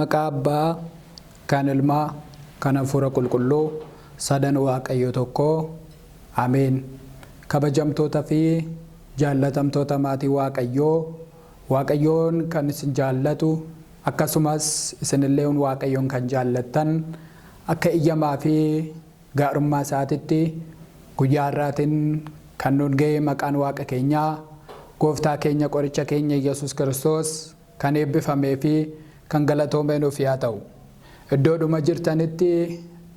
maqaa Abbaa, kan Ilmaa, kan Hafuura Qulqulluu, sadan Waaqayyo tokkoo. Ameen. Kabajamtoota fi jaallatamtoota maatii Waaqayyoo, Waaqayyoon kan isin jaallatu akkasumas isinillee Waaqayyoon kan jaallattan akka iyyamaa fi gaarummaa isaatitti guyyaa har'aatiin kan nuun ga'e maqaan Waaqa keenyaa, Gooftaa keenya qoricha keenya Yesuus Kiristoos kan eebbifamee fi kan galatoomee nuuf haa ta'u. Iddoodhuma jirtanitti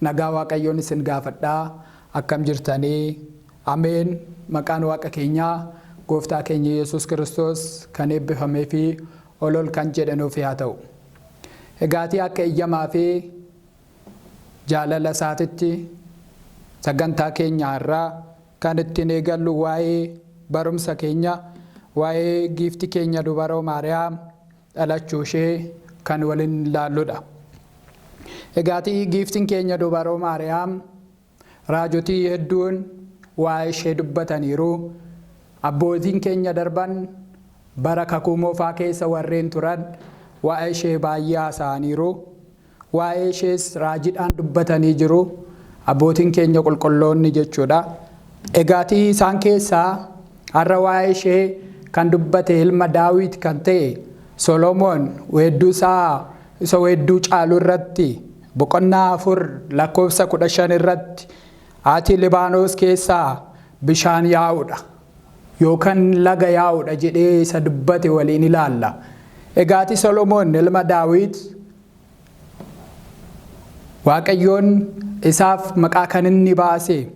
nagaa Waaqayyoon isin gaafadhaa. Akkam jirtanii? Ameen. Maqaan Waaqa keenyaa, Gooftaa keenya Yesuus Kiristoos kan eebbifamee fi ol kan jedhe nuuf haa ta'u. Egaatii akka iyyamaa fi jaalala isaatitti sagantaa keenya irraa kan ittiin eegallu waa'ee barumsa keenya, waa'ee giiftii keenya dubaroo Maariyaam dhalachuu ishee kan waliin ilaalludha. Egaatii giiftiin keenya dubaroo Maariyaam raajotii hedduun waa'ee ishee dubbataniiru. Abbootiin keenya darban bara kakuu moofaa keessa warreen turan waa'ee ishee baay'ee haasa'aniiru. Waa'ee ishees raajiidhaan dubbatanii jiru. Abbootiin keenya qulqulloonni jechuudha. Egaatii isaan keessaa har'a waa'ee ishee kan dubbate ilma Daawit kan ta'e Solomoon weedduu isaa isa weedduu caalu irratti boqonnaa 4 lakkoofsa 15 irratti ati Libaanos keessaa bishaan yaa'udha yookaan laga yaa'udha jedhee isa dubbate waliin ilaalla. Egaatii Solomoon ilma Daawit Waaqayyoon isaaf maqaa kan inni baase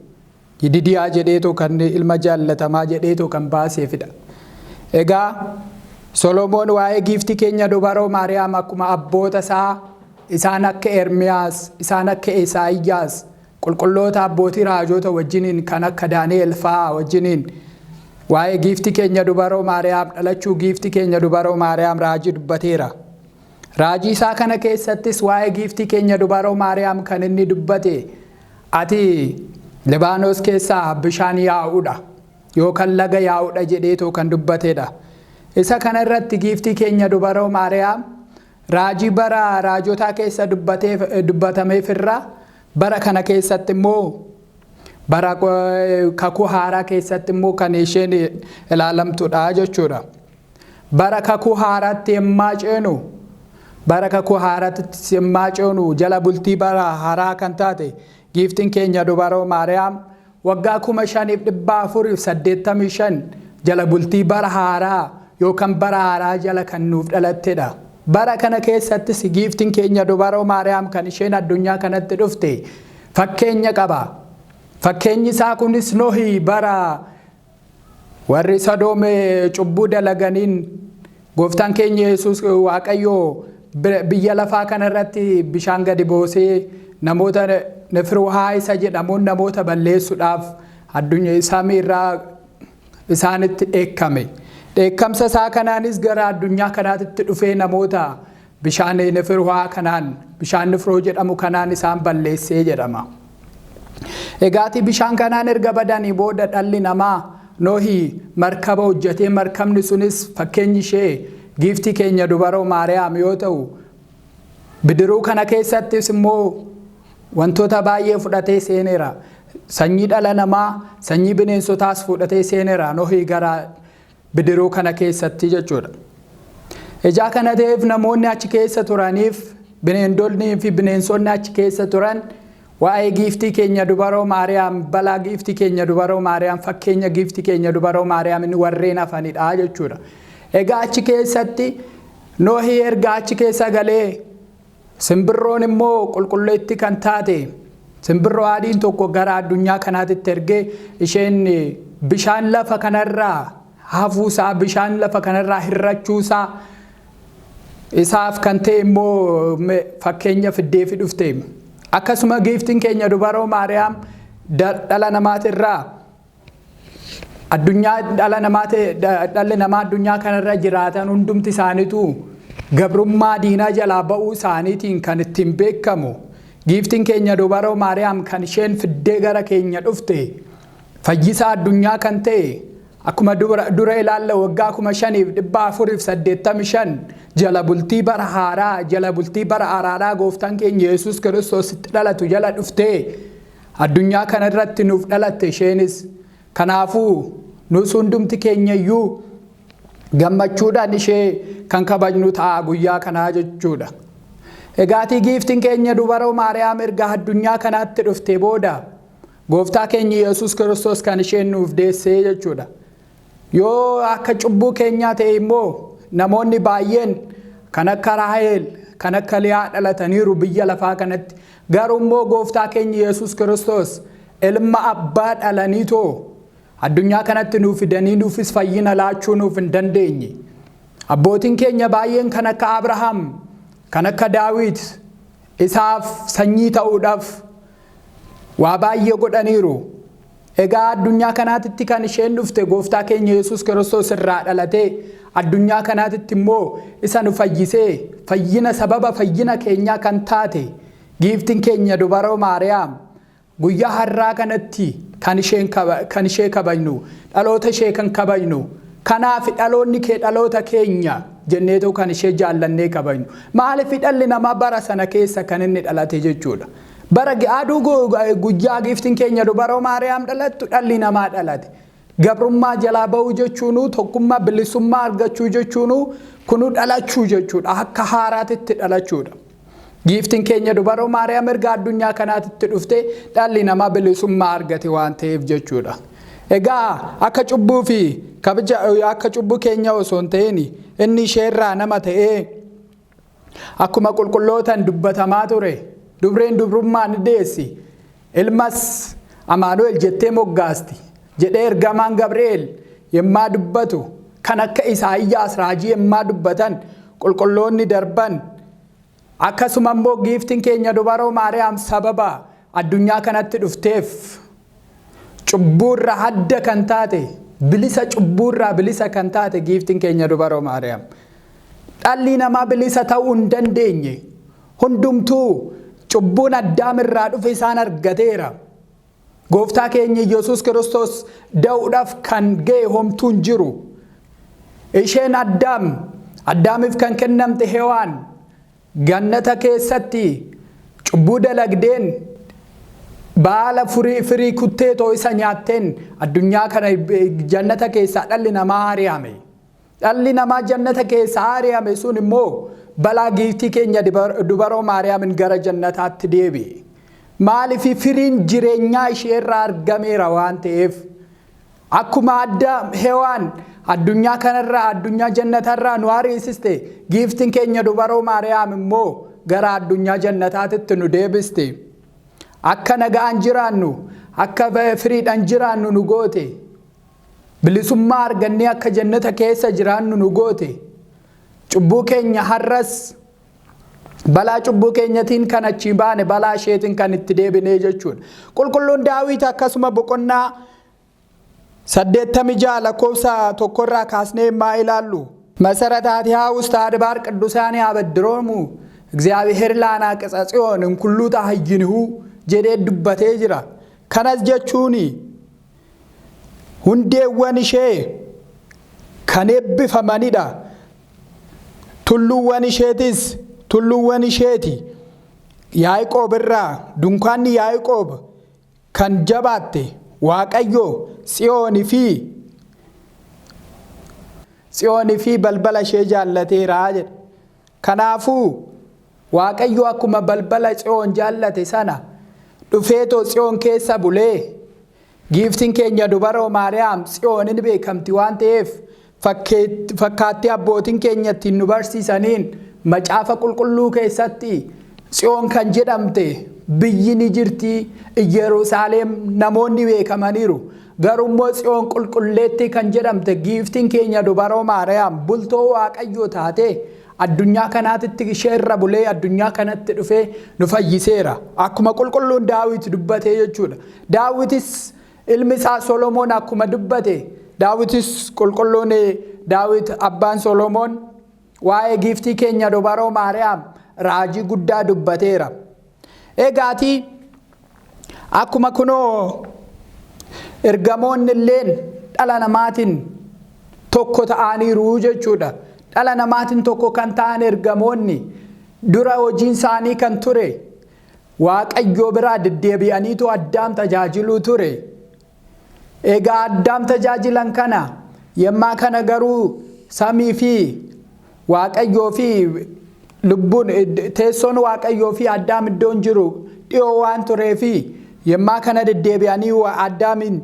Yididiyaa jedheetu kan ilma jaallatamaa jedheetu kan baaseefidha. Egaa Solomoon waa'ee giiftii keenya dubaroo Maariyaam akkuma abboota isaa isaan akka Ermiyaas, isaan akka Isaayyaas, qulqulloota abbootii raajota wajjiniin kan akka Daani'el fa'aa wajjiniin waa'ee giiftii keenya dubaroo Maariyaam dhalachuu giiftii keenya dubaroo Maariyaam raajii dubbateera. Raajii isaa kana keessattis waa'ee giiftii keenya dubaroo Maariyaam kan inni dubbate ati Libaanos keessaa bishaan yaa'udha yookaan laga yaa'udha jedheetu kan dubbatedha. Isa kana irratti giiftii keenya dubaroo Maariyaam raajii bara raajotaa keessa dubbatameef irraa bara kana keessatti immoo bara kakuu haaraa keessatti immoo kan isheen ilaalamtudha jechuudha. Bara kakuu haaraatti yemmaa ceenu bara kakuu haaraatti yemmaa ceenu jala bultii bara haaraa kan taate giiftiin keenya dubaroo Maariyaam waggaa 5485 jala bultii bara haaraa yookaan bara haaraa jala kan nuuf dhalattedha. Bara kana keessattis giiftiin keenya dubaroo Maariyaam kan isheen addunyaa kanatti dhufte fakkeenya qaba. Fakkeenyi isaa kunis Nohii bara warri Sodoom cubbuu dalaganiin Gooftaan keenya Yesuus Waaqayyoo biyya lafaa kanarratti bishaan gadi buusee namoota Nefruuhaa isa jedhamuun namoota balleessuudhaaf addunyaa samiirraa isaanitti dheekkame. Dheekkamsa isaa kanaanis gara addunyaa kanaatti dhufee namoota bishaan Nefruuhaa kanaan bishaan Nefroo jedhamu kanaan isaan balleessee jedhama. Egaatii bishaan kanaan erga badanii booda dhalli namaa Nohii markaba hojjetee markabni sunis fakkeenyi ishee giiftii keenya dubaroo Maariyaam yoo ta'u bidiruu kana keessattis immoo wantoota baay'ee fudhatee seeneera. Sanyii dhala namaa, sanyii bineensotaas fudhatee seeneera Nohii gara bidiruu kana keessatti jechuudha. Ejaa kana ta'eef namoonni achi keessa turaniif bineeldonnii fi bineensonni achi keessa turan waa'ee giiftii keenya dubaroo Maariyaam balaa giiftii keenya dubaroo Maariyaam fakkeenya giiftii keenya dubaroo Maariyaam warreen hafanidha jechuudha. Egaa achi keessatti Nohii erga achi keessa galee simbirroon immoo qulqulleetti kan taate simbirroo adiin tokko gara addunyaa kanaatti ergee isheen bishaan lafa kanarraa hafuusaa bishaan lafa kanarraa hirrachuusaa isaaf kan ta'e immoo fakkeenya fiddeefi dhufte. Akkasuma giiftiin keenya dubaroo Maariyaam dhala namaatirraa addunyaa dhalli namaa addunyaa kanarra jiraatan hundumti isaaniitu gabrummaa diinaa jalaa ba'uu isaaniitiin kan ittiin beekamu. Giiftiin keenya dubaroo Maariyaam kan isheen fiddee gara keenya dhufte fayyisaa addunyaa kan ta'e akkuma dura ilaalle waggaa 5,485 jala bultii bara haaraa jala bultii bara araaraa gooftaan keenya Yesuus Kiristoos itti dhalatu jala dhuftee addunyaa kana irratti nuuf dhalatte isheenis. Kanaafuu nus hundumti keenya iyyuu gammachuudhaan ishee kan kabajnu ta'a guyyaa kanaa jechuudha. Egaatii giiftiin keenya dubaroo Maariyaam erga addunyaa kanaatti dhuftee booda gooftaa keenya Yesuus Kiristoos kan isheen nuuf deessee jechuudha. Yoo akka cubbuu keenyaa ta'e immoo namoonni baay'een kan akka Raaheel kan akka Liyaa dhalataniiru biyya lafaa kanatti. Garuu immoo gooftaa keenya Yesuus Kiristoos ilma abbaa dhalaniitoo addunyaa kanatti nuuf fidanii nuufis fayyina laachuu nuuf hin dandeenye. Abbootiin keenya baay'een kan akka Abrahaam kan akka Daawit isaaf sanyii ta'uudhaaf waa baay'ee godhaniiru. Egaa addunyaa kanaatti kan isheen dhufte gooftaa keenya Yesuus Kiristoos irraa dhalatee addunyaa kanaatti immoo isa nu fayyisee fayyina sababa fayyina keenyaa kan taate giiftiin keenya dubaroo Maariyaam guyyaa har'aa kanatti kan ishee kabajnu dhaloota ishee kan kabajnu. Kanaaf dhaloonni kee dhaloota keenya jenneetu kan ishee jaallannee kabajnu. Maaliif dhalli namaa bara sana keessa kan inni dhalate jechuudha. Bara aduu guyyaa giiftiin keenya dubaroo Maariyaam dhalattu dhalli namaa dhalate. Gabrummaa jalaa ba'uu jechuunu tokkummaa bilisummaa argachuu jechuunu kunu dhalachuu jechuudha. Akka haaraatitti dhalachuudha. Giiftiin keenya dubaroo Maariyaam erga addunyaa kanaatti dhufte dhalli namaa bilisummaa argate waan ta'eef jechuudha. Egaa akka cubbuu fi kabaja akka cubbuu keenya osoo hin ta'in inni isheerraa nama ta'ee akkuma qulqullootaan dubbatamaa ture. Dubreen dubrummaan deessi ilmas Amaanu'el jettee moggaasti jedhee ergamaan Gabri'eel yemmaa dubbatu kan akka Isaayyaas raajii yemmaa dubbatan qulqulloonni darban. Akkasuma immoo giiftiin keenya dubaroo Maariyaam sababa addunyaa kanatti dhufteef cubbuurra adda kan taate bilisa cubbuurraa bilisa kan taate giiftiin keenya dubaroo Maariyaam. Dhalli namaa bilisa ta'uu hin dandeenye hundumtuu cubbuun Addaamirraa dhufe isaan argateera. Gooftaa keenya Yesuus Kiristoos da'uudhaaf kan ga'e homtuun jiru. Isheen Addaamiif kan kennamte Hewaan gannata keessatti cubbuu dalagdeen baala firii kuttee too isa nyaatteen addunyaa kana jannata keessaa dhalli namaa ari'ame. Dhalli namaa jannata keessaa ari'ame sun immoo balaa giiftii keenya dubaroo Maariyaamin gara jannataatti deebi'e. Maaliif firiin jireenyaa isheerraa argameera waan ta'eef akkuma Hewaan addunyaa kanarraa addunyaa jannatarraa nu ariisiste giiftiin keenya dubaroo Maariyaam immoo gara addunyaa jannataatti nu deebiste. Akka nagaan jiraannu akka firiidhaan jiraannu nu goote. Bilisummaa argannee akka jannata keessa jiraannu nu goote. Cubbuu keenya har'as balaa cubbuu keenyatiin kan achi baane balaa isheetiin kan itti deebinee jechuudha. Qulqulluun Daawit akkasuma boqonnaa 86 lakkoofsa 1 kaasnee maa ilaallu. መሰረታቲሃ ውስጥ አድባር ቅዱሳን ያበድሮሙ እግዚአብሔር ላናቀጸ ጽዮን እንኩሉ ታህይንሁ ጀዴ ዱበቴ ጅራ ከነስ ጀቹኒ ሁንዴወን ኢሼ ከኔብፈመኒዳ ቱሉወን ኢሼቲስ ቱሉወን ኢሼቲ ያዕቆብ ራ ዱንኳን ያዕቆብ ከንጀባቴ ዋቀዮ ጽዮኒ ፊ በልበላ ሸጃለቴ ራጀ ከናፉ ዋቀዮ አኩመ በልበላ ጽዮን ጃለቴ ሰና ዱፌቶ ጽዮን ኬሳ ቡሌ ጊፍቲን ኬኛ ዱበሮ ማርያም ጽዮንን ቤከምቲ ዋንቴፍ ፈካቲ አቦቲን ኬኛቲ ዩኒቨርሲቲሳኒን መጫፈ ቁልቁሉ ኬሰቲ ጽዮን ከንጀዳምቴ ብይኒ ጅርቲ ኢየሩሳሌም ናሞኒ ቤከማኒሩ ገሩሞ ጽዮን ቁልቁሌቲ ከንጀዳምቴ ጊፍቲን ኬኛ ዱበሮ ማርያም ቡልቶ ዋቀዮ ታቴ አዱኛ ከናትቲ ሸራ ቡሌ አዱኛ ከናት ዱፌ ኑፈይሴራ አኩመ ቁልቁሉን ዳዊት ዱበቴ የቹዳ ዳዊትስ ኢልሚሳ ሶሎሞን አኩመ ዱበቴ ዳዊትስ ቁልቁሉን ዳዊት አባን ሶሎሞን ዋይ ጊፍቲ ኬኛ ዱበሮ ማርያም ራጂ ጉዳ ዱበቴራ ኤጋቲ አኩመ ኩኖ ergamoon illeen dhala namaatiin tokko ta'aniiru jechuudha. Dhala namaatiin tokko kan ta'an ergamoonni dura hojiin isaanii kan ture Waaqayyo biraa deddeebi'aniitu Addaam tajaajiluu ture. Egaa Addaam tajaajilan kana yemmaa kana garuu samii fi Waaqayyoo fi lubbuun teessoon Waaqayyoo fi Addaam iddoon jiru dhiyoo waan tureefi yemmaa kana deddeebi'anii Addaamin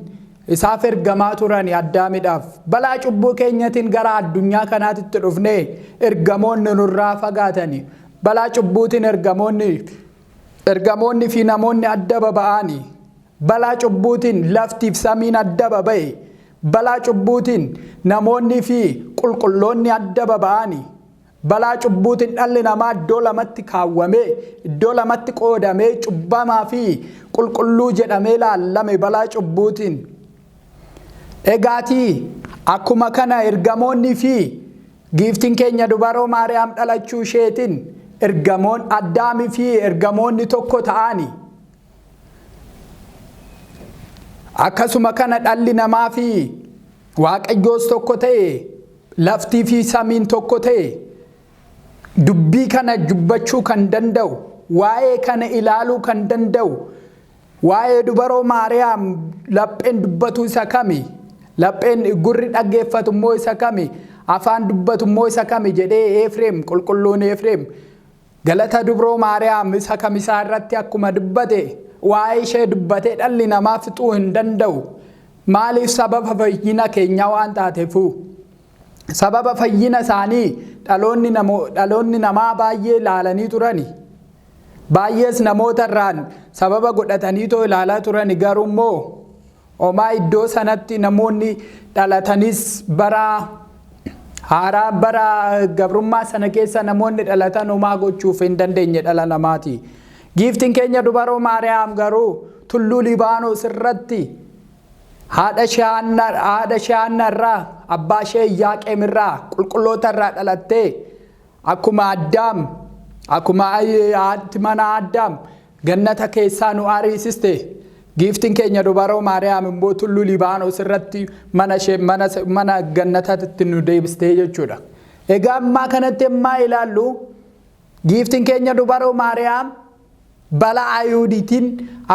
isaaf ergamaa turan Addaamidhaaf. Balaa cubbuu keenyatiin gara addunyaa kanaatitti dhufnee ergamoonni nurraa fagaatanii balaa cubbuutiin ergamoonni fi namoonni adda baba'anii balaa cubbuutiin laftiif samiin adda baba'e balaa cubbuutiin namoonni fi qulqulloonni adda baba'anii balaa cubbuutiin dhalli namaa iddoo lamatti kaawwamee iddoo lamatti qoodamee cubbamaa fi qulqulluu jedhamee laallame balaa cubbuutiin. Egaatii akkuma kana ergamoonni fi giiftiin keenya dubaroo Maariyaam dhalachuu isheetiin ergamoon Addaamii fi ergamoonni tokko ta'anii akkasuma kana dhalli namaa fi Waaqayyoos tokko ta'e laftii fi samiin tokko ta'e dubbii kana dubbachuu kan danda'u waa'ee kana ilaaluu kan danda'u waa'ee dubaroo Maariyaam lapheen dubbatu isa kami lapheen gurri dhaggeeffatu immoo isa kami afaan dubbatu immoo isa kami jedhee Efreem qulqulluun Efreem galata dubaroo Maariyaam isa kamisaa irratti akkuma dubbate waa'ee ishee dubbatee dhalli namaa fixuu hin danda'u. Maaliif? Sababa fayyina keenya waan taateefu. Sababa fayyina isaanii dhaloonni namaa baay'ee ilaalanii turani. Baay'ees namoota irraan sababa godhatanii too ilaalaa turani. Garuu immoo homaa iddoo sanatti namoonni dhalatanis bara haaraa bara gabrummaa sana keessa namoonni dhalatan homaa gochuuf hin dandeenye dhala namaati. Giiftiin keenya dubaroo Maariyaam garuu tulluu Libaanos irratti haadha shaanna irraa abbaa ishee Iyyaaqeem irraa qulqulloota irraa dhalattee akkuma Addaam akkuma haati mana Addaam gannata keessaa nu ariisiste giiftiin keenya dubaroo Maariyaam immoo tulluu Libaanos irratti mana gannataatti nu deebistee jechuudha. Egaa ammaa kanatti ammaa ilaallu giiftiin keenya dubaroo Maariyaam balaa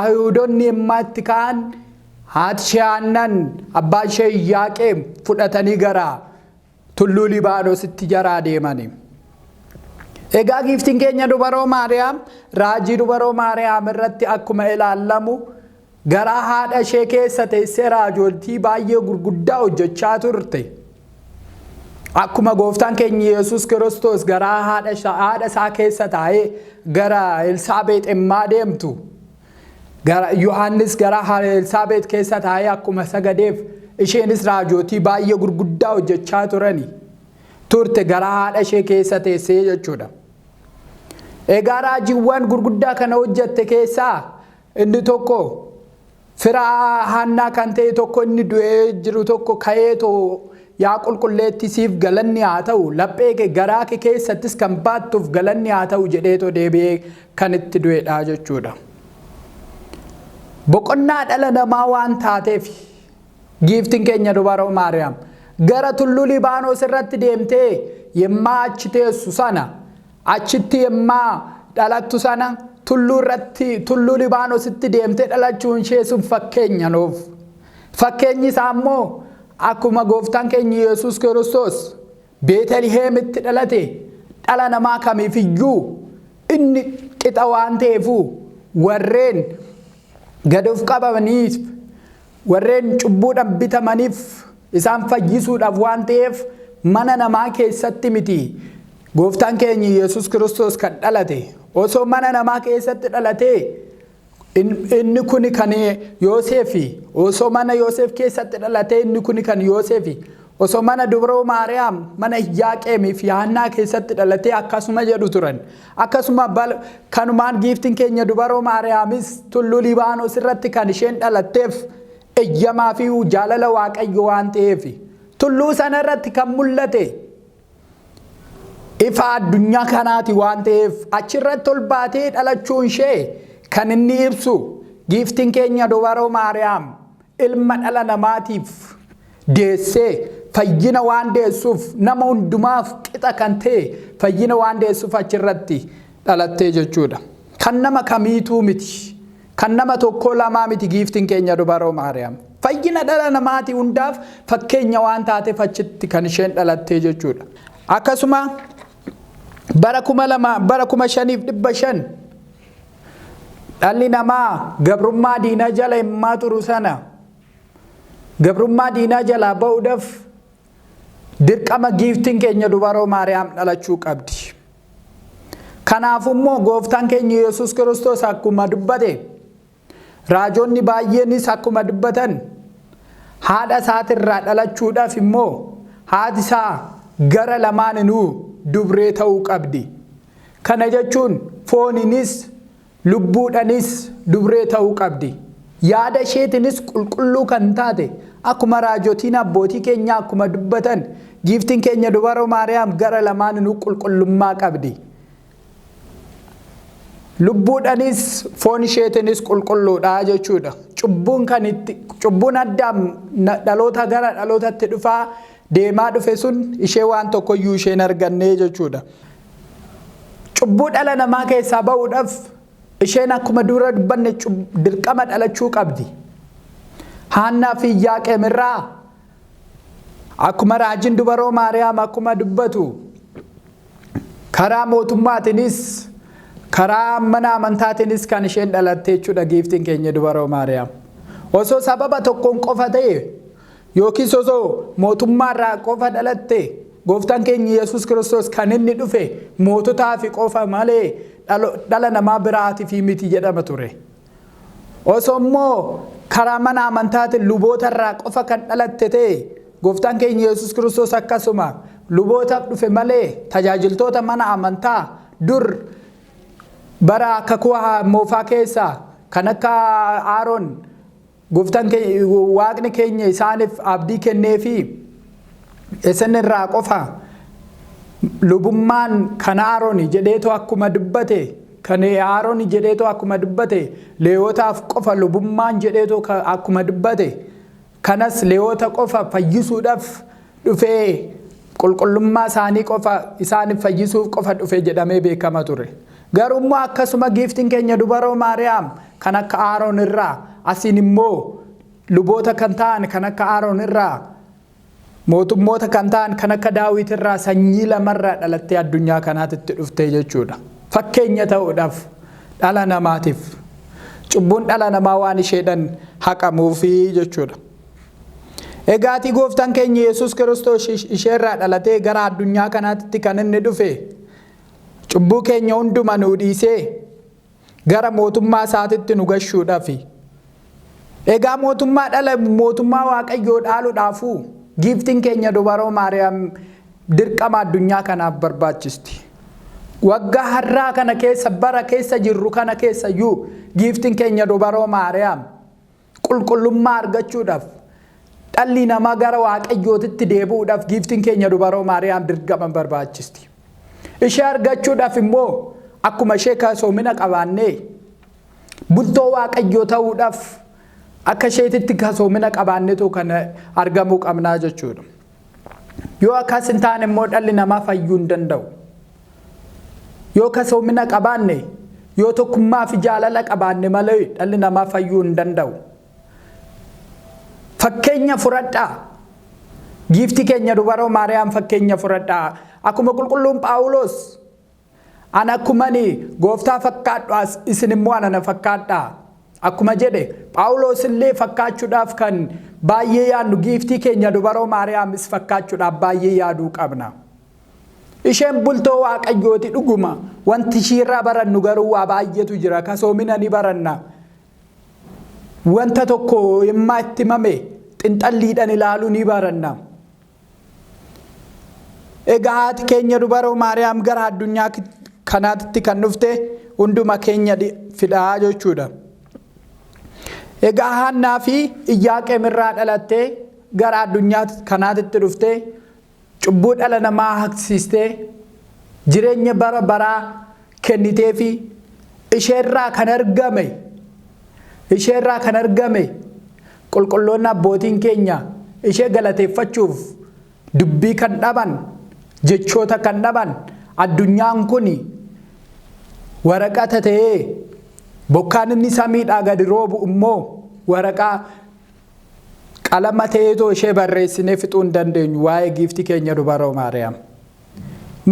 Ayuudonni ammaa itti ka'an haati shaannan abbaa ishee Iyyaaqeem fudhatanii gara tulluu Libaanositti jaraa deemani. Egaa giiftiin keenya dubaroo Maariyaam raajii dubaroo Maariyaam irratti akkuma ilaallamu gara haadha ishee keessa teessee raajoltii baay'ee gurguddaa hojjechaa turte. Akkuma gooftaan keenya Yesuus Kiristoos gara haadha isaa keessa taa'ee gara Elsaabeex immaa deemtu. Gara Yohaannis gara Elsaabeex keessa taa'ee akkuma sagadeef isheenis raajotii baay'ee gurguddaa hojjechaa turte gara haadha ishee keessa teessee jechuudha. Egaa raajiiwwan gurguddaa kana hojjette keessaa inni tokko firaa Hannaa kan ta'e tokko inni du'ee jiru tokko ka'eetoo yaa qulqulleetti siif galanni haa ta'u laphee kee garaa kee keessattis kan baattuuf galanni haa ta'u jedheetoo deebi'ee kan itti du'edha jechuudha. Boqonnaa dhala namaa waan taateef giiftiin keenya dubaroo Maariyaam gara tulluu Libaanos irratti deemtee yemmaa achi teessu sana achitti yemmaa dhalattu sana tulluu Libaanositti deemtee dhalachuun ishee sun fakkeenya nuuf. Fakkeenyi isaa immoo akkuma gooftaan keenya Yesuus Kiristoos Beetaliheemitti dhalate dhala namaa kamiifiyyuu inni qixa waan ta'eefu warreen gad of qabamaniif warreen cubbuudhaan bitamaniif isaan fayyisuudhaaf waan ta'eef mana namaa keessatti miti gooftaan keenya Yesuus Kiristoos kan dhalate. Osoo mana namaa keessatti dhalatee inni kuni kan Yoosefi osoo mana Yoosef keessatti dhalatee inni kuni kan Yoosefi osoo mana dubaroo Maariyaam mana Iyyaaqeemii fi Hannaa keessatti dhalatee akkasuma jedhu turan. Akkasuma kanumaan giiftiin keenya dubaroo Maariyaamis tulluu Libaanos irratti kan isheen dhalatteef eeyyamaa fi jaalala Waaqayyo waan ta'eef tulluu sana irratti kan mul'ate ifa addunyaa kanaati waan ta'eef achirratti ol baatee dhalachuun ishee kan inni ibsu giiftiin keenya dubaroo Maariyaam ilma dhala namaatiif deessee fayyina waan deessuuf nama hundumaaf qixa kan ta'e fayyina waan deessuuf achirratti dhalattee jechuudha. Kan nama kamiituu miti. Kan nama tokko lamaa miti giiftiin keenya dubaroo Maariyaam. Fayyina dhala namaati hundaaf fakkeenya waan taateef achitti kan isheen dhalattee jechuudha. Akkasuma bara 5,500 dhalli namaa gabrummaa diinaa jala himmaa turu sana gabrummaa diinaa jalaa ba'uudhaaf dirqama giiftiin keenya dubaroo Maariyaam dhalachuu qabdi. Kanaafummoo gooftaan keenya Yesuus Kiristoos akkuma dubbate raajonni baay'eenis akkuma dubbatan haadha isaatirraa dhalachuudhaaf immoo haati isaa gara lamaaninuu dubree ta'uu qabdi. Kana jechuun fooninis lubbuudhanis dubree ta'uu qabdi. Yaada isheetinis qulqulluu kan taate akkuma raajotiin abbootii keenya akkuma dubbatan giiftiin keenya dubaroo Maariyaam gara lamaaninuu qulqullummaa qabdi. Lubbuudhanis foon isheetinis qulqulluudha jechuudha. Cubbuun Addaam dhaloota gara dhalootatti dhufaa deemaa dhufe sun ishee waan tokkoyyuu isheen arganne jechuudha. Cubbuu dhala namaa keessaa ba'uudhaaf isheen akkuma dura dubbanne dirqama dhalachuu qabdi. Haannaa fi Yaaqeem irraa akkuma raajiin dubaroo Maariyaam akkuma dubbatu karaa mootummaatiinis karaa mana amantaatiinis kan isheen dhalatte jechuudha giiftiin keenya dubaroo Maariyaam. Osoo sababa tokkoon qofa ta'e yookiis osoo mootummaarraa qofa dhalatte gooftaan keenya Yesuus Kiristoos kan inni dhufe moototaa fi qofa malee dhala namaa biraatiif miti jedhama ture. Osoo immoo karaa mana amantaatiin lubootarraa qofa kan dhalatte ta'e gooftaan keenya Yesuus Kiristoos akkasuma lubootaaf dhufe malee tajaajiltoota mana amantaa dur bara kakuu moofaa keessaa kan akka Aaroon gooftaan keenya waaqni keenya isaaniif abdii kenneefi isin irraa qofa lubummaan kan Aaroon jedheetu akkuma dubbate kan Aaroon jedheetu akkuma dubbate leewotaaf qofa lubummaan jedheetu akkuma dubbate kanas leewota qofa fayyisuudhaaf dhufee qulqullummaa isaanii qofa isaaniif fayyisuuf qofa dhufe jedhamee beekama ture. Garuu akkasuma giiftiin keenya dubaroo Maariyaam kan akka Aaroon irraa asiin immoo luboota kan ta'an kan akka Aaroon irraa mootummoota kan ta'an kan akka Daawit irraa sanyii lamarraa dhalattee addunyaa kanaatti dhuftee jechuudha. Fakkeenya ta'uudhaaf dhala namaatiif cubbuun dhala namaa waan isheedhaan haqamuufi jechuudha. Egaati gooftaan keenya Yesuus Kiristoos isheerraa dhalatee gara addunyaa kanaatti kan inni dhufe cubbuu keenya hundumaa nuu dhiisee gara mootummaa isaatitti nu gashuudhaafi. Egaa mootummaa Waaqayyoo dhaaluudhaafuu giiftiin keenya dubaroo Maariyaam dirqama addunyaa kanaaf barbaachisti. Waggaa har'aa kana keessa bara keessa jirru kana keessayyuu giiftiin keenya dubaroo Maariyaam qulqullummaa argachuudhaaf dhalli namaa gara Waaqayyootitti deebi'uudhaaf giiftiin keenya dubaroo Maariyaam dirqama barbaachisti. Ishee argachuudhaaf immoo akkuma ishee kasoomina qabaannee bultoo Waaqayyoo ta'uudhaaf akka isheetitti kasoomina qabaannetu kan argamuu qabnaa jechuudha. Yoo akkas hin taane immoo dhalli namaa fayyuu hin danda'u. Yoo kasoomina qabaanne yoo tokkummaa fi jaalala qabaanne malee dhalli namaa fayyuu hin danda'u. Fakkeenya fudhadhaa. Giiftii keenya dubaroo Maariyaam fakkeenya fudhadhaa. Akkuma qulqulluun Phaawulos ana akkumani gooftaa fakkaadhu isin immoo ana fakkaadhaa. Akkuma jedhe Phaawulos illee fakkaachuudhaaf kan baay'ee yaadnu giiftii keenya dubaroo Maariyaamis fakkaachuudhaaf baay'ee yaaduu qabna. Isheen bultoo Waaqayyooti dhuguma wanti ishiirraa barannu garuu waa baay'eetu jira. Kasoomina ni baranna. Wanta tokko yemmaa itti himame xinxalliidhaan ilaaluu ni baranna. Egaa haati keenya dubaroo Maariyaam gara addunyaa kanaatti kan dhufte hunduma keenya fidaa jechuudha. Egaa Haannaa fi Iyyaaqeem irraa dhalattee gara addunyaa kanaatti dhufte cubbuu dhala namaa haqsiistee jireenya bara baraa kennitee fi isheerraa kan argame qulqulloonni abbootiin keenya ishee galateeffachuuf dubbii kan dhaban jechoota kan dhaban addunyaan kun waraqata ta'ee bokkaan inni samiidhaa gadi roobu immoo waraqaa qalama ta'eetoo ishee barreessinee fixuu hin dandeenyu waa'ee giiftii keenya dubaroo Maariyaam.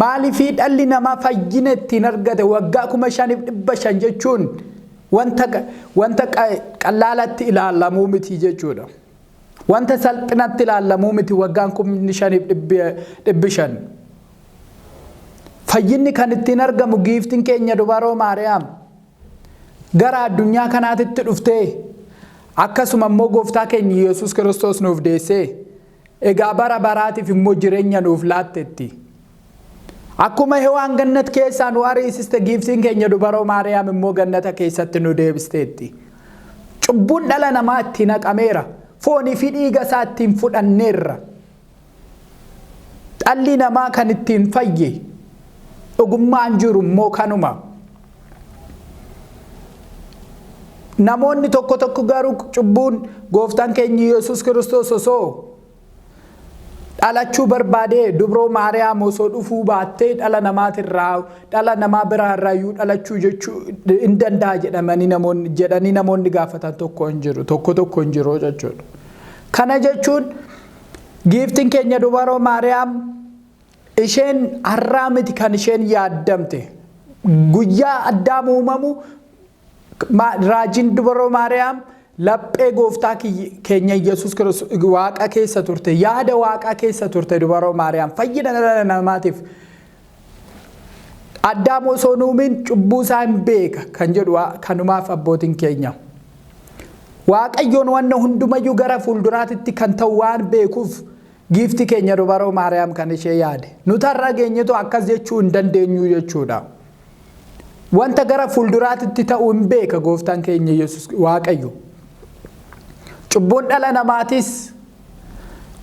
Maaliifii dhalli namaa fayyina ittiin argate waggaa 5,500 jechuun wanta qalaalatti ilaalamuu miti jechuudha. Wanta salphinatti ilaalamuu miti waggaan 5,500. Fayyinni kan ittiin argamu giiftiin keenya dubaroo Maariyaam gara addunyaa kanaatitti dhuftee akkasuma immoo gooftaa keenya Yesuus Kiristoos nuuf deessee egaa bara baraatiif immoo jireenya nuuf laatteetti. Akkuma Hewaan gannat keessaa nu ariisiste giiftiin keenya dubaroo Maariyaam immoo gannata keessatti nu deebisteetti. Cubbuun dhala namaa itti naqameera. Foonii fi dhiiga isaa ittiin fudhanneerra. Dhalli namaa kan ittiin fayye dhugummaan jiru immoo kanuma. Namoonni tokko tokko garuu cubbuun gooftaan keenya Yesuus Kiristoos osoo dhalachuu barbaadee dubroo Maariyaam osoo dhufuu baattee dhala namaa biraarraayyuu dhalachuu jechuu hin danda'a jedhanii namoonni gaafatan tokko hin jiru jechuudha. Kana jechuun giiftiin keenya dubaroo Maariyaam isheen har'aa miti kan isheen yaaddamte guyyaa Addaam uumamu raajiin dubaroo Maariyaam laphee gooftaa keenya Yesuus Kiristoos waaqa keessa turte yaada waaqaa keessa turte dubaroo Maariyaam fayyina dhala namaatiif Addaam osoo uumin cubbuu isaa hin beeka kan jedhu kanumaaf abbootiin keenya Waaqayyoon wanna hundumayyuu gara fuulduraatti kan ta'u waan beekuuf giiftii keenya dubaroo Maariyaam kan ishee yaade nuti har'a geenyetu akkas jechuu hin dandeenyu jechuudha. Wanta gara fuulduraatti ta'u hin beeka gooftaan keenya Yesuus Waaqayyo. Cubbuun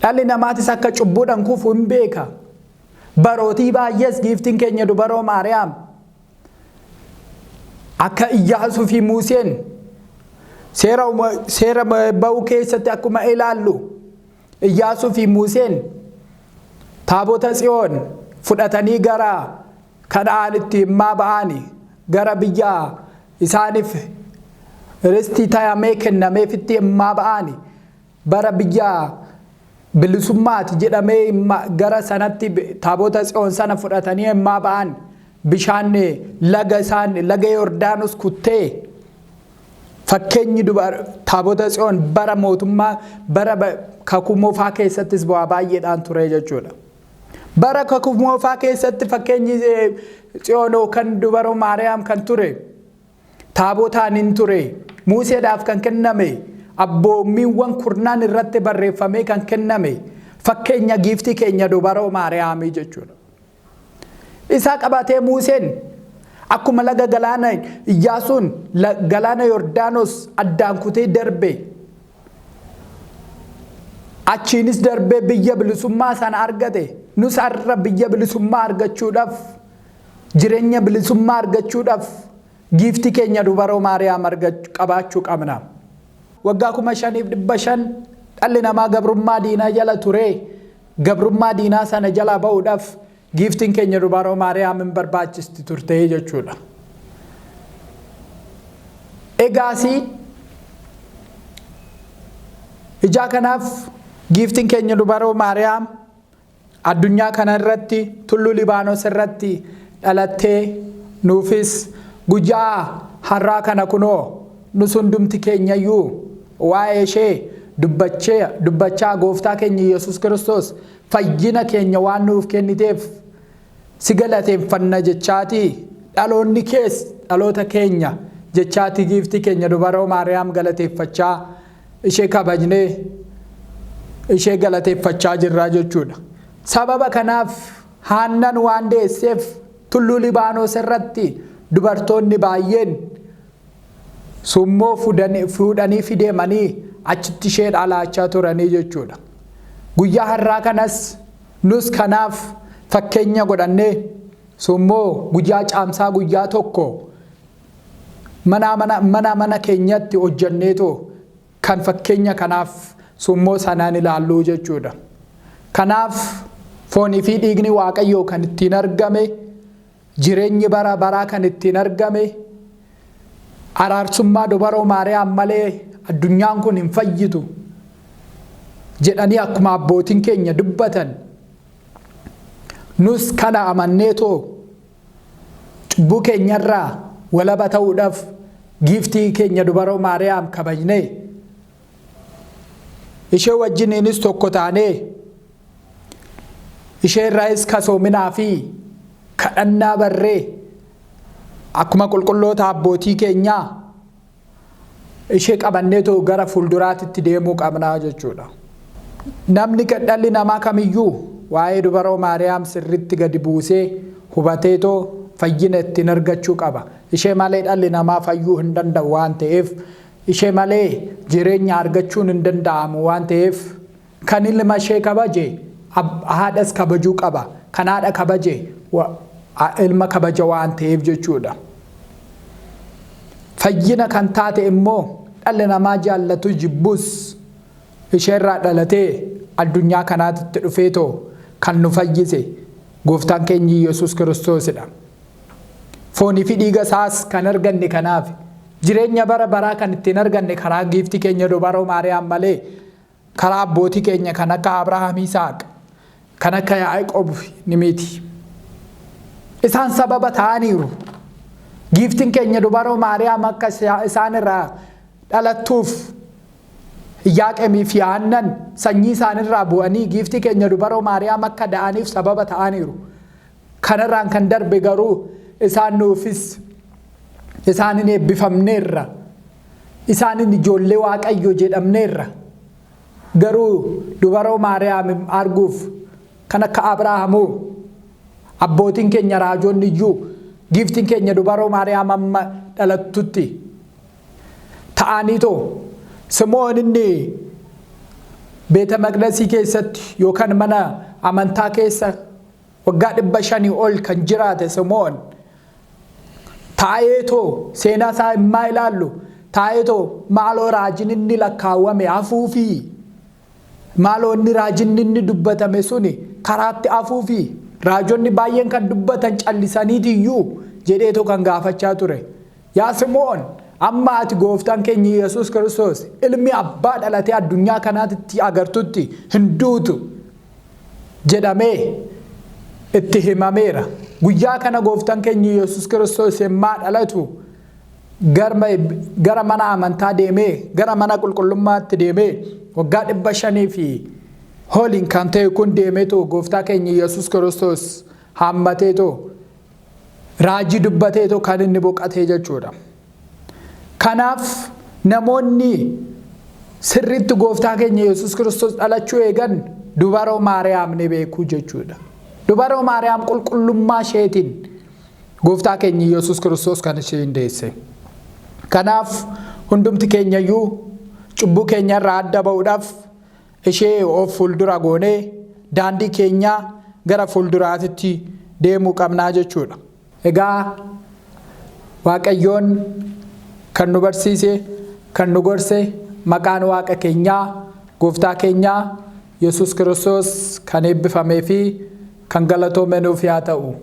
dhalli namaatis akka cubbuudhaan kufu hin beeka. Barootii baay'ees giiftiin keenya dubaroo Maariyaam akka Iyyaasuu fi Museen seera ba'uu keessatti akkuma ilaallu Iyyaasuu fi Museen taabota Tsiyoon fudhatanii gara Kana'aanitti immaa ba'anii gara biyya isaaniif ristii ta'amee kennameefitti immaa ba'anii bara biyya bilisummaati jedhamee gara sanatti taabota Tsiyoon sana fudhatanii immaa ba'an bishaan laga Yordaanos kuttee fakkeenyi taabota Tsiyoon bara mootummaa bara kakuu moofaa keessattis bu'aa baay'eedhaan ture jechuudha. Bara kakuu moofaa keessatti fakkeenyi Tsiyoonoo kan dubaroo Maariyaam kan ture taabotaan hin ture Museedhaaf kan kenname abboommiiwwan kurnaan irratti barreeffamee kan kenname fakkeenya giiftii keenya dubaroo Maariyaamii jechuudha. Isaa qabatee Museen akkuma laga galaana Iyyaasuun galaana Yordaanos addaan kutee darbe achiinis darbee biyya bilisummaa sana argate nus har'a biyya bilisummaa argachuudhaaf jireenya bilisummaa argachuudhaaf giiftii keenya dubaroo Maariyaam qabaachuu qabna. Waggaa 5,500 dhalli namaa gabrummaa diinaa jala ture gabrummaa diinaa sana jala ba'uudhaaf giiftiin keenya dubaroo Maariyaam hin barbaachisti turte jechuudha. Egaasi ijaa kanaaf giiftiin keenya dubaroo Maariyaam addunyaa kana irratti tulluu Libaanos irratti dhalattee nuufis guyyaa har'aa kana kunoo nus hundumti keenyayyuu waa'ee ishee dubbachaa gooftaa keenya Yesuus Kiristoos fayyina keenya waan nuuf kenniteef si galateeffanna jechaati dhaloonni kees dhaloota keenya jechaati giiftii keenya dubaroo Maariyaam galateeffachaa ishee kabajnee ishee galateeffachaa jirra jechuudha. Sababa kanaaf Haannaan waan deesseef tulluu Libaanos irratti dubartoonni baay'een summoo fuudhanii fideemanii achitti ishee dhalaachaa turanii jechuudha. Guyyaa har'aa kanas nus kanaaf fakkeenya godhannee summoo guyyaa caamsaa guyyaa tokko mana keenyatti hojjanneetoo kan fakkeenya kanaaf summoo sanaan ilaalluu jechuudha. Kanaaf foonii fi dhiigni Waaqayyoo kan ittiin argame, jireenyi bara baraa kan ittiin argame, araarsummaa dubaroo Maariyaam malee addunyaan kun hin fayyitu jedhanii akkuma abbootiin keenya dubbatan, nus kana amanneetoo cubbuu keenyarraa walaba ta'uudhaaf giiftii keenya dubaroo Maariyaam kabajnee ishee wajjiniinis tokko taanee ishee irraas kasoominaa fi kadhannaa barree akkuma qulqulloota abbootii keenyaa ishee qabanneetoo gara fuulduraatti deemuu qabnaa jechuudha. Namni dhalli namaa kamiyyuu waa'ee dubaroo Maariyaam sirriitti gadi buusee hubateetoo fayyina ittiin argachuu qaba. Ishee malee dhalli namaa fayyuu hin danda'u waan ta'eef, ishee malee jireenya argachuun hin danda'amu waan ta'eef, kan ilma ishee kabaje haadhas kabajuu qaba. Kan haadha kabaje ilma kabaja waan ta'eef jechuudha. Fayyina kan taate immoo dhalli namaa jaallatu jibbus isheerraa dhalatee addunyaa kanaatti dhufeetoo kan nu fayyise gooftaan keenya Yesuus Kiristoosidha. Foonii fi dhiiga isaas kan arganne kanaaf, jireenya bara baraa kan ittiin arganne karaa giiftii keenya dubaroo Maariyaam malee karaa abbootii keenya kan akka Abrahaam, Isaaq, kan akka Yaaqoob ni miti. Isaan sababa ta'aniiru. Giiftiin keenya dubaroo Maariyaam akka isaan irraa dhalattuuf Yaaqeemii fi Haannan sanyii isaanirraa bu'anii giiftii keenya dubaroo Maariyaam akka da'aniif sababa ta'aniiru. Kanarraan kan darbe garuu isaan nuufis isaanin eebbifamneerra, isaanin ijoollee Waaqayyoo jedhamneerra. Garuu dubaroo Maariyaam arguuf kan akka Abrahaamoo abbootiin keenya raajonni iyyuu giiftiin keenya dubaroo Maariyaam amma dhalattutti ta'aniitoo Simoon inni beeta maqdasii keessatti yookaan mana amantaa keessa waggaa 500 ol kan jiraate Simoon taa'eetoo seenaa isaa immaa ilaallu, taa'eetoo maaloo raajin inni lakkaawwame hafuufi, maaloo inni raajin inni dubbatame suni karaatti hafuufi, raajonni baay'een kan dubbatan callisaniitiyyuu jedheetoo kan gaafachaa ture. Yaa Simoon, amma ati gooftaan keenya Yesuus Kiristoos ilmi abbaa dhalatee addunyaa kanaatti agartutti hin duutu jedhamee itti himameera. Guyyaa kana gooftaan keenya Yesuus Kiristoos yemmaa dhalatu gara mana amantaa deemee, gara mana qulqullummaatti deemee waggaa 500 fi holiin kan ta'e kun deemeetoo gooftaa keenya Yesuus Kiristoos hammateetoo raajii dubbateetoo kan inni boqatee jechuudha. Kanaaf namoonni sirriitti gooftaa keenya Yesuus Kiristoos dhalachuu eegan dubaroo Maariyaam ni beekuu jechuudha. Dubaroo Maariyaam qulqullummaa isheetiin gooftaa keenya Yesuus Kiristoos kan isheen deesse. Kanaaf hundumti keenyayyuu cubbuu keenya irraa adda ba'uudhaaf ishee of fuuldura goonee daandii keenyaa gara fuulduraatti deemuu qabnaa jechuudha. Egaa Waaqayyoon kan nu barsiise, kan nu gorse maqaan Waaqa keenyaa gooftaa keenyaa Yesuus Kiristoos kan eebbifamee fi kan galatoome nuuf haa ta'u.